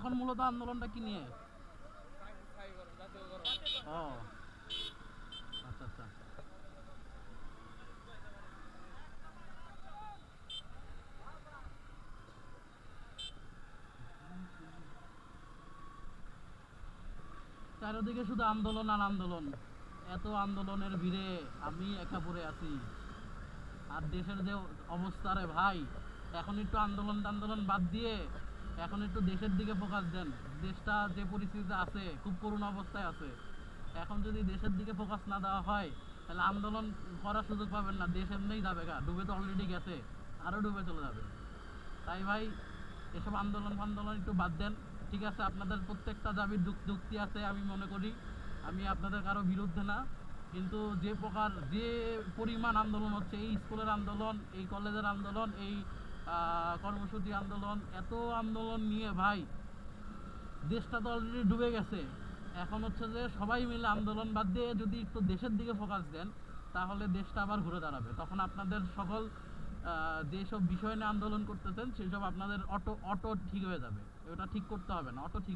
এখন মূলত আন্দোলনটা কি নিয়ে? ও আচ্ছা আচ্ছা। চারিদিকে শুধু আন্দোলন আর আন্দোলন। এত আন্দোলনের ভিড়ে আমি একা পড়ে আছি। আর দেশের যে অবস্থা রে ভাই, এখন একটু আন্দোলন টান্দোলন বাদ দিয়ে এখন একটু দেশের দিকে ফোকাস দেন। দেশটা যে পরিস্থিতিতে আছে, খুব করুণ অবস্থায় আছে। এখন যদি দেশের দিকে ফোকাস না দেওয়া হয়, তাহলে আন্দোলন করার সুযোগ পাবেন না। দেশ এমনিই যাবে গা, ডুবে তো অলরেডি গেছে, আরও ডুবে চলে যাবে। তাই ভাই, এসব আন্দোলন ফান্দোলন একটু বাদ দেন। ঠিক আছে, আপনাদের প্রত্যেকটা দাবির যুক্তি আছে, আমি মনে করি। আমি আপনাদের কারো বিরুদ্ধে না, কিন্তু যে প্রকার যে পরিমাণ আন্দোলন হচ্ছে, এই স্কুলের আন্দোলন, এই কলেজের আন্দোলন, এই কর্মসূচি আন্দোলন, এত আন্দোলন নিয়ে ভাই দেশটা তো অলরেডি ডুবে গেছে। এখন হচ্ছে যে সবাই মিলে আন্দোলন বাদ দিয়ে যদি একটু দেশের দিকে ফোকাস দেন, তাহলে দেশটা আবার ঘুরে দাঁড়াবে। তখন আপনাদের সকল যেসব বিষয় নিয়ে আন্দোলন করতেছেন, সেসব আপনাদের অটো অটো ঠিক হয়ে যাবে। ওটা ঠিক করতে হবে না, অটো ঠিক